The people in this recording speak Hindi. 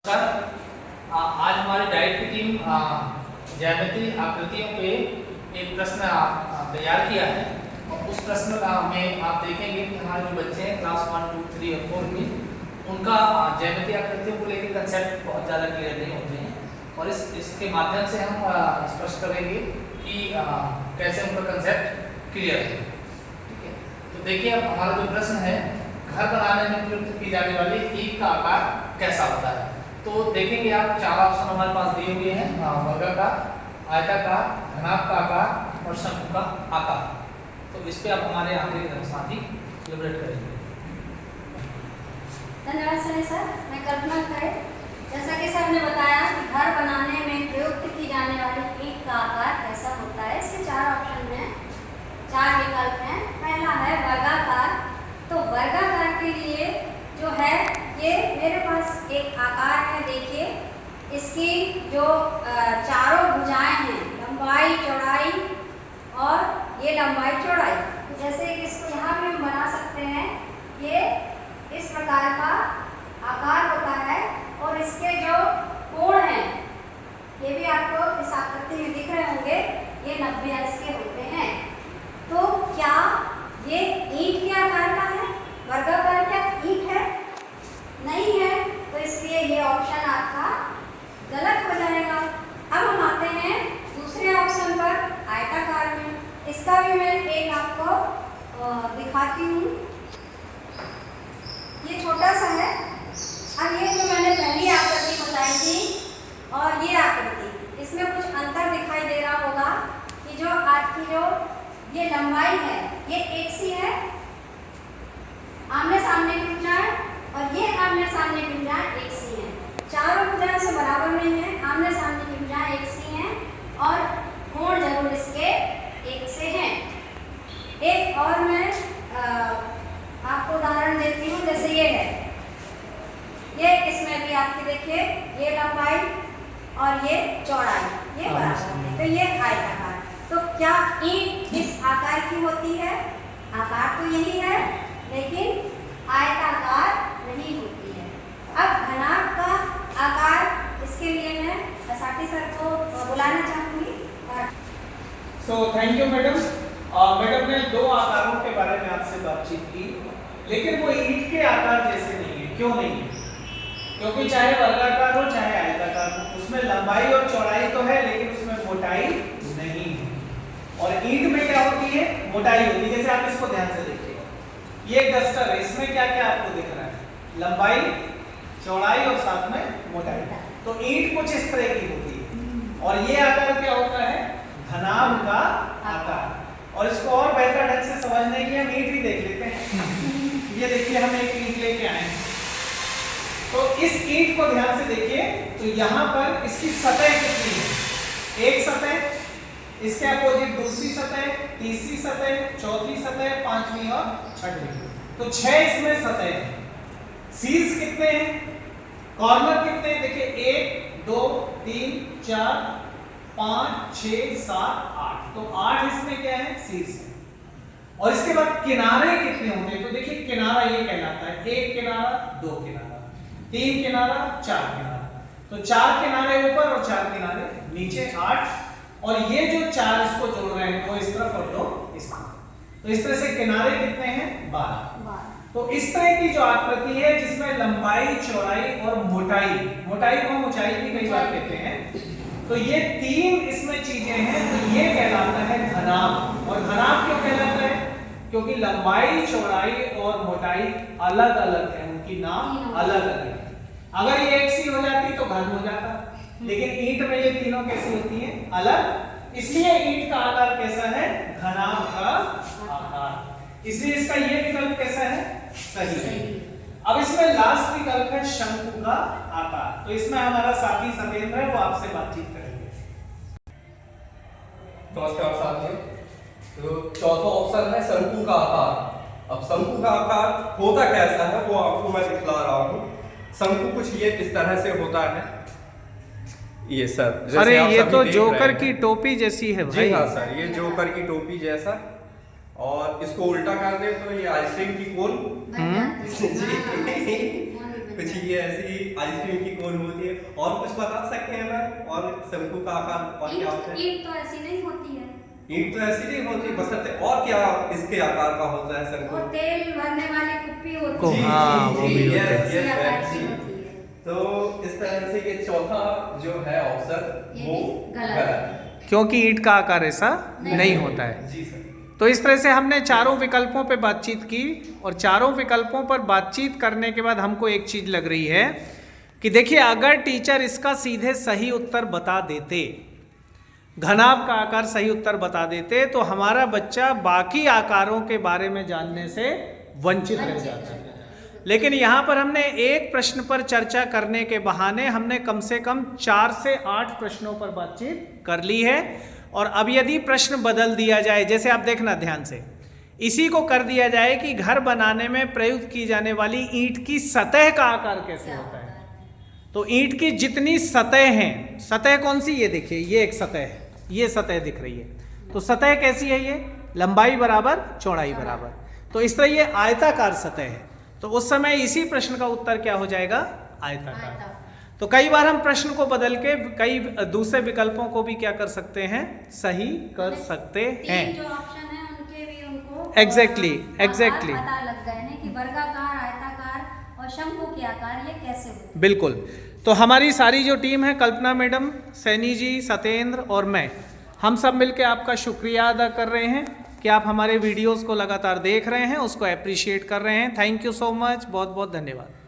आज हमारी डाइट की टीम ज्यामितीय आकृतियों पे एक प्रश्न तैयार किया है और उस प्रश्न में आप देखेंगे कि हमारे जो बच्चे हैं क्लास 1, 2, 3 और 4 के उनका ज्यामितीय आकृतियों को लेकर कंसेप्ट बहुत ज़्यादा क्लियर नहीं होते हैं और इसके माध्यम से हम स्पष्ट करेंगे कि कैसे उनका कंसेप्ट क्लियर है। ठीक है, तो देखिए अब हमारा जो प्रश्न है, घर बनाने में प्रयुक्त की जाने वाली ईंट का आकार कैसा होता है। तो देखेंगे आप 4 ऑप्शन हमारे पास दिए हुए हैं, वर्गाकार, आयताकार, घनाभ का आकार और शंकु का आकार। तो इस पे आप हमारे आगे के साथी इलैबोरेट करेंगे। धन्यवाद सर। मैं कल्पना खरे। जैसा कि सर ने बताया कि घर बनाने में प्रयुक्त की जाने वाली ईंट का आकार कैसा होता है, इसके 4 ऑप्शन हैं, 4 विकल्प हैं। पहला है वर्गाकार। तो वर्गाकार के लिए जो है, ये मेरे पास एक आकार है, देखिए इसकी जो चारों भुजाएं हैं, लंबाई चौड़ाई और ये लंबाई चौड़ाई, जैसे कि इसको यहाँ भी हम बना सकते हैं। ये इस प्रकार का आकार होता है और इसके जो कोण हैं ये भी आपको इस आकृति में दिख रहे होंगे, ये 90 अंश के होते हैं। तो क्या ये ईंट के आकार का है? वर्गाकार क्या ईंट है? नहीं है, तो इसलिए ये ऑप्शन आपका गलत हो जाएगा। अब हम आते हैं दूसरे ऑप्शन पर, आयताकार में। इसका भी मैं एक आपको दिखाती हूँ। ये छोटा सा है। अब ये जो मैंने पहली आकृति बताई थी और ये आकृति, इसमें कुछ अंतर दिखाई दे रहा होगा कि जो आपकी जो ये लंबाई है ये एक सी है, आमने सामने की भुजाएं, और ये आमने सामने की भुजाएं एक सी हैं। चारों भुजाएं से बराबर नहीं है, आमने सामने की भुजाएं एक सी हैं और कोण जरूर इसके एक से हैं। एक और मैं आपको उदाहरण देती हूँ, जैसे ये है, ये इसमें भी आपके देखिए ये लंबाई और ये चौड़ाई ये बराबर है, तो ये आयताकार। तो क्या ईंट इस आकार की होती है? आकार तो यही है, लेकिन आयताकार नहीं होती है। अब घनाभ का आकार, इसके लिए मैं साथी सर को बुलाना चाहूँगी। So thank you madam. Madam ने 2 आकारों के बारे में आपसे बातचीत की, लेकिन वो ईंट के आकार जैसे नहीं है। क्यों नहीं है? क्योंकि चाहे वर्गाकार हो चाहे आयताकार हो, उसमें लंबाई और चौड़ाई तो है लेकिन उसमें मोटाई नहीं है। और ईंट में क्या होती है? मोटाई होती है। जैसे आप इसको ध्यान से देखिए, ये एक डस्टर है, इसमें क्या क्या आपको दिख रहा है? लंबाई, चौड़ाई और साथ में मोटाई। तो ईंट कुछ इस तरह की होती है। और ये आकार क्या होता है? घनाभ का आकार। और इसको और बेहतर ढंग से समझने के लिए हम ईंट ही देख लेते हैं। ये देखिए, हम एक ईंट लेके आए हैं, तो इस ईंट को ध्यान से देखिए, तो यहाँ पर इसकी सतह कितनी है? एक सतह, इसके अपोजिट दूसरी सतह, तीसरी सतह, चौथी सतह, पांचवी और छठवीं। तो 6 इसमें सतह है। सील्स कितने हैं? कॉर्नर कितने हैं? देखिए 1, 2, 3, 4, 5, 6, 7, 8। तो 8 इसमें क्या है? सील्स है। और इसके बाद किनारे कितने होते हैं? तो देखिए किनारा ये कहलाता है 1 किनारा, 2 किनारा, 3 किनारा, 4 किनारा। तो 4 किनारे ऊपर और 4 किनारे नीचे, 8। और ये जो 4 इसको जोड़ रहे हैं, 2 इस तरफ और 2 इस तरफ। तो इस तरह से किनारे कितने हैं? 12। तो इस तरह की जो आकृति है जिसमें लंबाई, चौड़ाई और मोटाई, मोटाई को हम ऊंचाई भी कई बार कहते हैं, तो ये 3 इसमें चीजें हैं, तो ये कहलाता है घनाभ। और घनाभ क्यों कहलाता है? क्योंकि लंबाई, चौड़ाई और मोटाई अलग अलग है, उनकी नाम अलग अलग है। अगर ये एक सी हो जाती तो घन हो जाता, लेकिन ईंट में ये तीनों कैसी होती हैं? अलग। इसलिए ईंट का आकार कैसा है? घनाभ का आकार। इसलिए इसका ये विकल्प कैसा है? सही है। अब इसमें लास्ट विकल्प है शंकु का आकार। तो इसमें हमारा साथी सतेंद्र है, वो आपसे बातचीत करेंगे। नमस्कार साथियों। तो चौथा ऑप्शन है शंकु का आकार। अब शंकु का आकार होता कैसा है वो आपको मैं दिखला रहा हूँ। शंकु कुछ ये इस तरह से होता है, ये सर। अरे ये तो जोकर की टोपी जैसी है भाई। जी हाँ सर, ये जोकर की टोपी जैसा। और इसको उल्टा कर दे तो ये आइसक्रीम की कोन। कुछ ये ऐसी आइसक्रीम की कोन होती है। और कुछ बता सकते हैं मैम? और शंकु का आकार और क्या होता है? ईंट तो ऐसी नहीं होती है। ईंट तो ऐसी नहीं होती, बशर्ते और क्या इसके आकार का होता है शंकु? और तेल भरने वाली कुप्पी होती को- है। हाँ, वो भी होता है। उसी आकार की yes, होती है। तो इस तरह से ये चौथा जो है ऑप्शन ये वो भी गलत गलत है। है। क्योंकि ईंट का आकार ऐसा नहीं होता है। जी सर। तो इस तरह से हमने चारों विकल्पों पे बातचीत की, और चारों विकल्पों पर बातचीत करने के बाद हमको एक चीज लग रही है कि देखिए, अगर टीचर इसका सीधे सही उत्तर बता देते, घनाभ का आकार सही उत्तर बता देते, तो हमारा बच्चा बाकी आकारों के बारे में जानने से वंचित रह जाता है। लेकिन यहाँ पर हमने एक प्रश्न पर चर्चा करने के बहाने हमने कम से कम 4 से 8 प्रश्नों पर बातचीत कर ली है। और अब यदि प्रश्न बदल दिया जाए, जैसे आप देखना ध्यान से, इसी को कर दिया जाए कि घर बनाने में प्रयुक्त की जाने वाली ईंट की सतह का आकार कैसे होता है, तो ईंट की जितनी सतह हैं, सतह कौन सी, ये देखिए, ये एक सतह है, ये सतह दिख रही है, तो सतह कैसी है, ये लंबाई बराबर चौड़ाई बराबर, तो इस तरह ये आयताकार सतह है। तो उस समय इसी प्रश्न का उत्तर क्या हो जाएगा, आयताकार। तो कई बार हम प्रश्न को बदल के कई दूसरे विकल्पों को भी क्या कर सकते हैं, सही कर सकते हैं। तीन जो ऑप्शन है उनके भी उनको Exactly, exactly. पता लग गए हैं कि वर्गाकार, आयताकार और शंकु के आकार ये कैसे होते हैं। बिल्कुल। तो हमारी सारी जो टीम है, कल्पना मैडम, सैनी जी, सत्येंद्र और मैं, हम सब मिलकर आपका शुक्रिया अदा कर रहे हैं कि आप हमारे वीडियोस को लगातार देख रहे हैं, उसको अप्रिशिएट कर रहे हैं। थैंक यू सो मच, बहुत बहुत धन्यवाद।